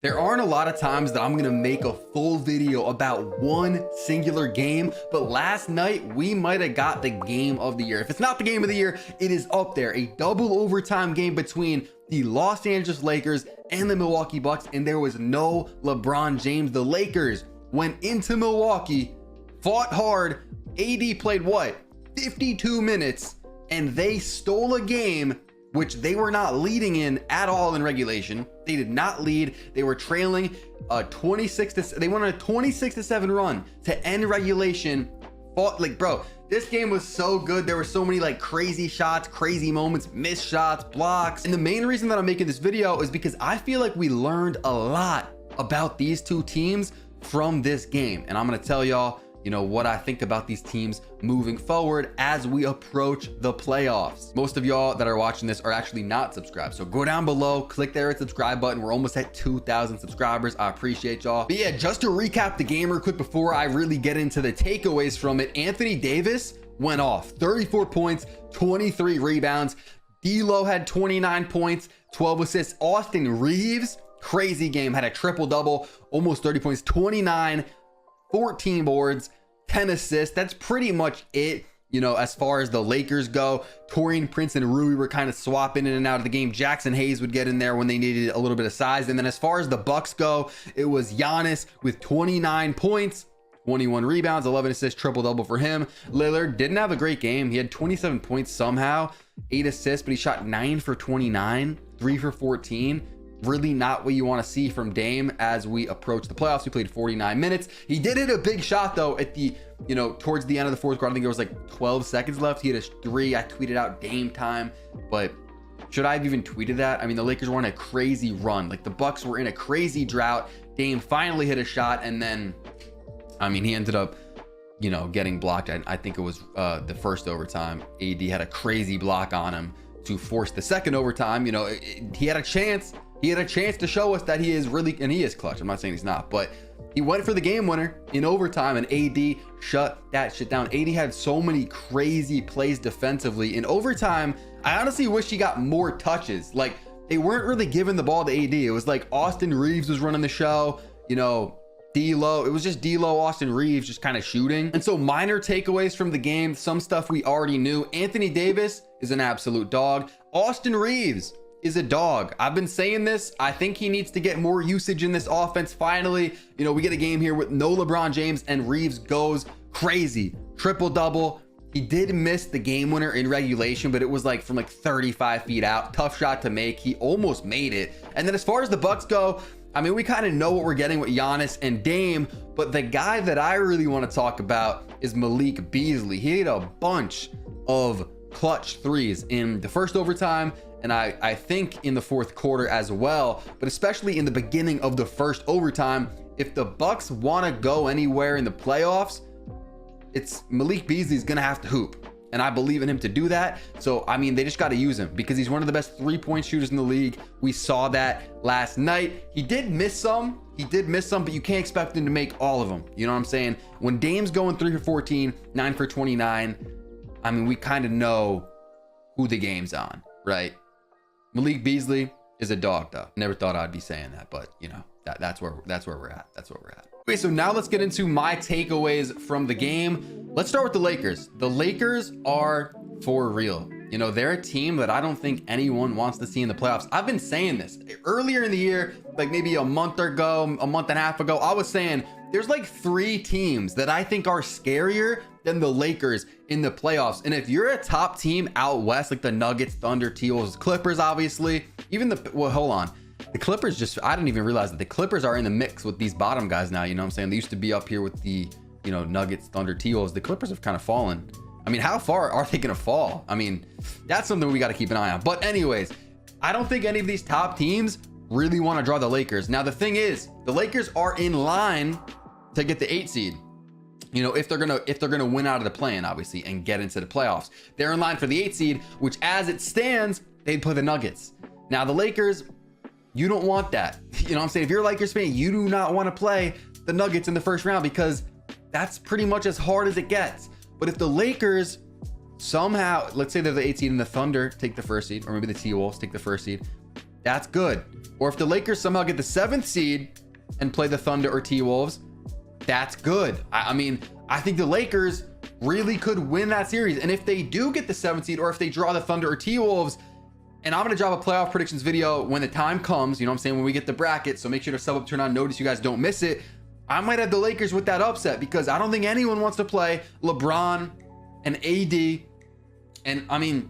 There aren't a lot of times that I'm gonna make a full video about one singular game, but last night we might have got the game of the year. If it's not the game of the year, it is up there. A double overtime game between the Los Angeles Lakers and the Milwaukee Bucks, and there was no LeBron James. The Lakers went into Milwaukee, fought hard. AD played what? 52 minutes, and they stole a game which they were not leading in at all in regulation. They did not lead. They were trailing they went on a 26-7 run to end regulation. Bro, this game was so good. There were so many like crazy shots, crazy moments, missed shots, blocks. And the main reason that I'm making this video is because I feel like we learned a lot about these two teams from this game. And I'm gonna tell y'all, what I think about these teams moving forward as we approach the playoffs. Most of y'all that are watching this are actually not subscribed. So go down below, click the red subscribe button. We're almost at 2,000 subscribers. I appreciate y'all. But yeah, just to recap the game real quick before I really get into the takeaways from it, Anthony Davis went off. 34 points, 23 rebounds. D'Lo had 29 points, 12 assists. Austin Reeves, crazy game, had a triple-double, almost 30 points, 29, 14 boards, 10 assists. That's pretty much it. As far as the Lakers go, Taurean Prince and Rui were kind of swapping in and out of the game. Jackson Hayes would get in there when they needed a little bit of size. And then as far as the Bucks go, it was Giannis with 29 points, 21 rebounds, 11 assists, triple-double for him. Lillard didn't have a great game. He had 27 points somehow, 8 assists, but he shot 9 for 29, 3 for 14. Really not what you want to see from Dame as we approach the playoffs. He played 49 minutes. He did hit a big shot though at the, towards the end of the fourth quarter. I think there was like 12 seconds left. He hit a 3. I tweeted out Dame time, but should I have even tweeted that? I mean, the Lakers were on a crazy run. Like the Bucks were in a crazy drought. Dame finally hit a shot, and then, he ended up, getting blocked. I think it was the first overtime. AD had a crazy block on him to force the second overtime. He had a chance. He had a chance to show us that he is really, and he is clutch. I'm not saying he's not, but he went for the game winner in overtime, and AD shut that shit down. AD had so many crazy plays defensively in overtime. I honestly wish he got more touches. Like, they weren't really giving the ball to AD. It was like Austin Reeves was running the show, D'Lo. It was just D'Lo, Austin Reeves just kind of shooting. And so minor takeaways from the game, some stuff we already knew. Anthony Davis is an absolute dog. Austin Reeves is a dog. I've been saying this. I think he needs to get more usage in this offense. Finally, we get a game here with no LeBron James, and Reeves goes crazy. Triple-double. He did miss the game winner in regulation, but it was like from like 35 feet out. Tough shot to make. He almost made it. And then as far as the Bucks go, we kind of know what we're getting with Giannis and Dame, but the guy that I really want to talk about is Malik Beasley. He hit a bunch of clutch threes in the first overtime, and I think in the fourth quarter as well, but especially in the beginning of the first overtime. If the Bucks want to go anywhere in the playoffs, it's Malik Beasley's gonna have to hoop, and I believe in him to do that. So they just got to use him because he's one of the best 3-point shooters in the league. We saw that last night. He did miss some, but you can't expect him to make all of them. You know what I'm saying? When Dame's going 3 for 14, 9 for 29, we kind of know who the game's on, right? Malik Beasley is a dog though. Never thought I'd be saying that, but that's where we're at. That's where we're at. Okay, so now let's get into my takeaways from the game. Let's start with the Lakers. The Lakers are for real. They're a team that I don't think anyone wants to see in the playoffs. I've been saying this earlier in the year, like maybe a month and a half ago. I was saying there's like 3 teams that I think are scarier than the Lakers in the playoffs. And if you're a top team out west, like the Nuggets, Thunder, T-Wolves, Clippers, obviously, even hold on. The Clippers I didn't even realize that the Clippers are in the mix with these bottom guys now. You know what I'm saying? They used to be up here with the, Nuggets, Thunder, T-Wolves. The Clippers have kind of fallen. How far are they going to fall? That's something we got to keep an eye on. But anyways, I don't think any of these top teams really want to draw the Lakers. Now, the thing is, the Lakers are in line to get the 8 seed. If they're gonna win out of the play-in, obviously, and get into the playoffs. They're in line for the 8 seed, which as it stands, they'd play the Nuggets. Now, the Lakers, you don't want that. You know what I'm saying? If you're a Lakers fan, you do not want to play the Nuggets in the first round because that's pretty much as hard as it gets. But if the Lakers somehow, let's say they're the 8 seed and the Thunder take the first seed, or maybe the T-Wolves take the first seed, that's good. Or if the Lakers somehow get the 7th seed and play the Thunder or T-Wolves, that's good. I mean, I think the Lakers really could win that series. And if they do get the 7th seed, or if they draw the Thunder or T-Wolves, and I'm going to drop a playoff predictions video when the time comes, you know what I'm saying, when we get the bracket. So make sure to sub up, turn on notice, you guys don't miss it. I might have the Lakers with that upset, because I don't think anyone wants to play LeBron and AD. And I mean,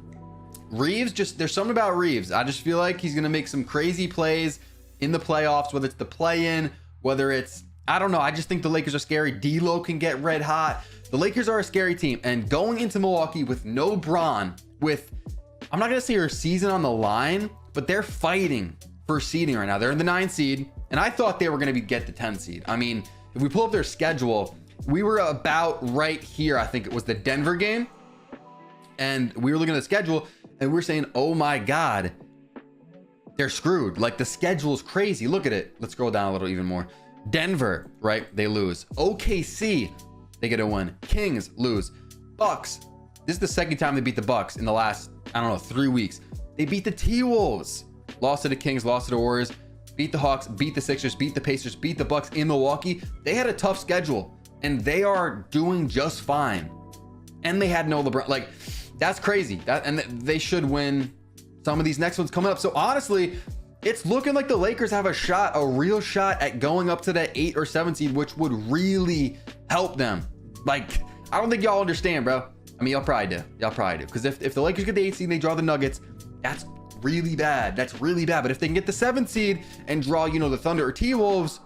Reeves, just there's something about Reeves. I just feel like he's going to make some crazy plays in the playoffs, whether it's the play-in, whether it's, I don't know. I just think the Lakers are scary. D'Lo can get red hot. The Lakers are a scary team. And going into Milwaukee with no Bron, with, I'm not going to say her season on the line, but they're fighting for seeding right now. They're in the 9 seed, and I thought they were going to get the 10 seed. I mean, if we pull up their schedule, we were about right here. I think it was the Denver game, and we were looking at the schedule, and we were saying, oh my God, they're screwed. Like, the schedule is crazy. Look at it. Let's scroll down a little even more. Denver, right? They lose. OKC, they get a win. Kings lose. Bucks. This is the second time they beat the Bucks in the last, I don't know, 3 weeks. They beat the T-Wolves. Lost to the Kings, lost to the Warriors, beat the Hawks, beat the Sixers, beat the Pacers, beat the Bucks in Milwaukee. They had a tough schedule, and they are doing just fine. And they had no LeBron. Like, that's crazy. And they should win some of these next ones coming up. So honestly, it's looking like the Lakers have a shot, a real shot at going up to that 8 or 7 seed, which would really help them. Like, I don't think y'all understand, bro. I mean, y'all probably do. Y'all probably do. Because if the Lakers get the 8 seed and they draw the Nuggets, that's really bad. That's really bad. But if they can get the 7th seed and draw, you know, the Thunder or T-Wolves,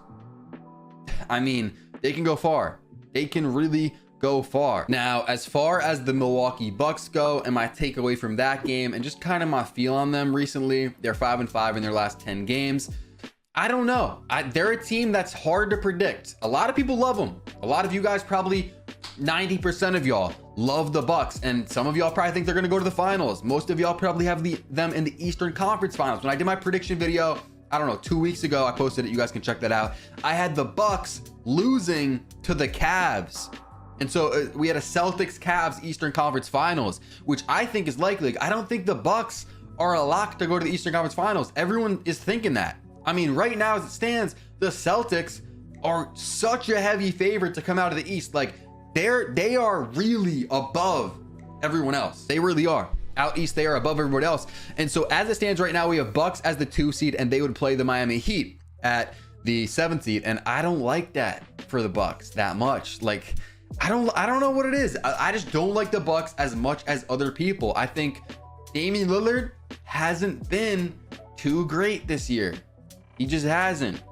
I mean, they can go far. They can really go far. Now, as far as the Milwaukee Bucks go, and my takeaway from that game, and just kind of my feel on them recently, they're 5-5 in their last 10 games. I don't know. They're a team that's hard to predict. A lot of people love them. A lot of you guys, probably 90% of y'all, love the Bucks, and some of y'all probably think they're going to go to the finals. Most of y'all probably have them in the Eastern Conference Finals. When I did my prediction video, I don't know, 2 weeks ago, I posted it. You guys can check that out. I had the Bucks losing to the Cavs. And so we had a Celtics Cavs Eastern Conference Finals, which I think is likely. I don't think the Bucks are a lock to go to the Eastern Conference Finals. Everyone is thinking that. I mean, right now as it stands, the Celtics are such a heavy favorite to come out of the East. Like, they are really above everyone else. They really are. Out East, they are above everyone else. And so as it stands right now, we have Bucks as the 2 seed, and they would play the Miami Heat at the 7th seed. And I don't like that for the Bucks that much. Like, I don't know what it is. I just don't like the Bucks as much as other people. I think Damian Lillard hasn't been too great this year. He just hasn't.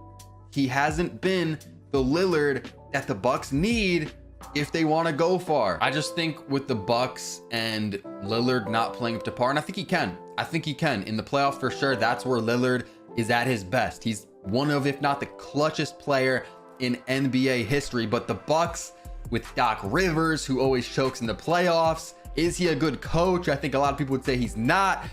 He hasn't been the Lillard that the Bucks need if they want to go far. I just think with the Bucks and Lillard not playing up to par, and I think he can. I think he can in the playoffs for sure. That's where Lillard is at his best. He's one of, if not the clutchest player in NBA history. But the Bucks with Doc Rivers, who always chokes in the playoffs, is he a good coach? I think a lot of people would say he's not.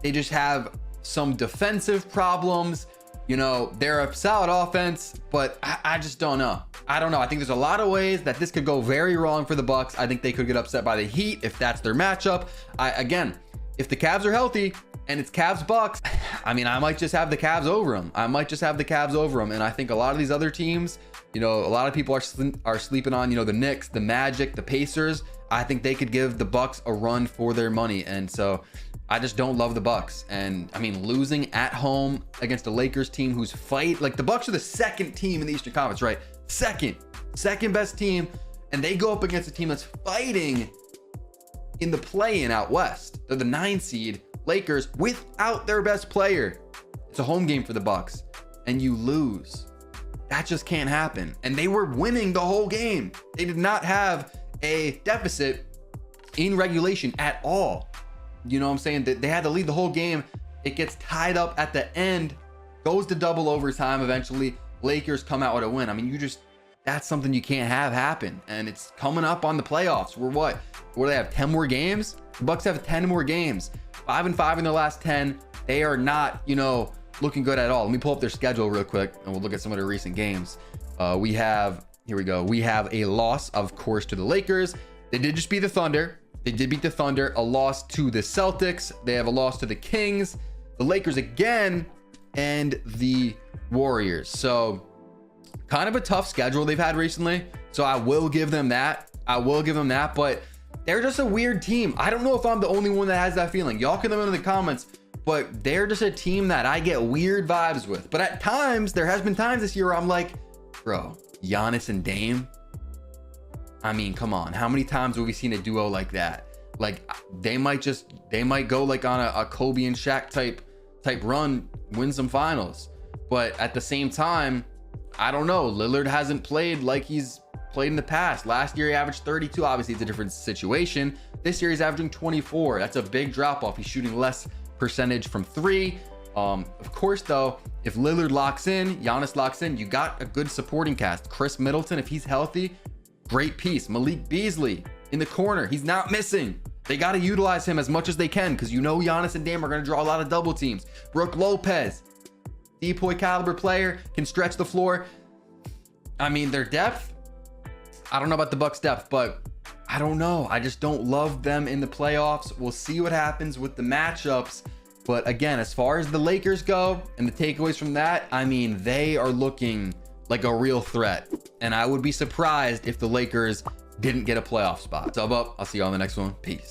They just have some defensive problems. You know, they're a solid offense, but I just don't know. I don't know. I think there's a lot of ways that this could go very wrong for the Bucks. I think they could get upset by the Heat if that's their matchup. Again, if the Cavs are healthy and it's Cavs Bucks, I mean, I might just have the Cavs over them. And I think a lot of these other teams, you know, a lot of people are sleeping on, you know, the Knicks, the Magic, the Pacers. I think they could give the Bucks a run for their money. And so I just don't love the Bucks. And I mean, losing at home against a Lakers team who's like the Bucks are the 2nd team in the Eastern Conference, right? Second best team. And they go up against a team that's fighting in the play-in out West. They're the 9 seed Lakers without their best player. It's a home game for the Bucks, and you lose. That just can't happen. And they were winning the whole game. They did not have a deficit in regulation at all. You know what I'm saying? They had to lead the whole game. It gets tied up at the end, goes to double overtime eventually. Lakers come out with a win. I mean, that's something you can't have happen. And it's coming up on the playoffs. Where they have 10 more games? The Bucks have 10 more games. 5-5 in their last 10. They are not, you know, looking good at all. Let me pull up their schedule real quick, and we'll look at some of their recent games. Here we go. We have a loss, of course, to the Lakers. They did just beat the Thunder. They did beat the Thunder. A loss to the Celtics. They have a loss to the Kings. The Lakers again and the Warriors. So kind of a tough schedule they've had recently. So I will give them that. But they're just a weird team. I don't know if I'm the only one that has that feeling. Y'all can let me know in the comments, but they're just a team that I get weird vibes with. But at times, there has been times this year where I'm like, bro, Giannis and Dame. I mean, come on. How many times have we seen a duo like that? Like they might go like on a Kobe and Shaq type run, win some finals. But at the same time, I don't know. Lillard hasn't played like he's played in the past. Last year he averaged 32. Obviously it's a different situation. This year he's averaging 24. That's a big drop off. He's shooting less percentage from three. Of course though, if Lillard locks in, Giannis locks in, you got a good supporting cast. Chris Middleton, if he's healthy, great piece. Malik Beasley in the corner, he's not missing. They got to utilize him as much as they can because you know Giannis and Dame are going to draw a lot of double teams. Brook Lopez, depoy caliber player, can stretch the floor. I mean, their depth, I don't know about the Bucks depth, but I don't know. I just don't love them in the playoffs. We'll see what happens with the matchups. But again, as far as the Lakers go and the takeaways from that, I mean, they are looking like a real threat. And I would be surprised if the Lakers didn't get a playoff spot. So, I'll see you on the next one. Peace.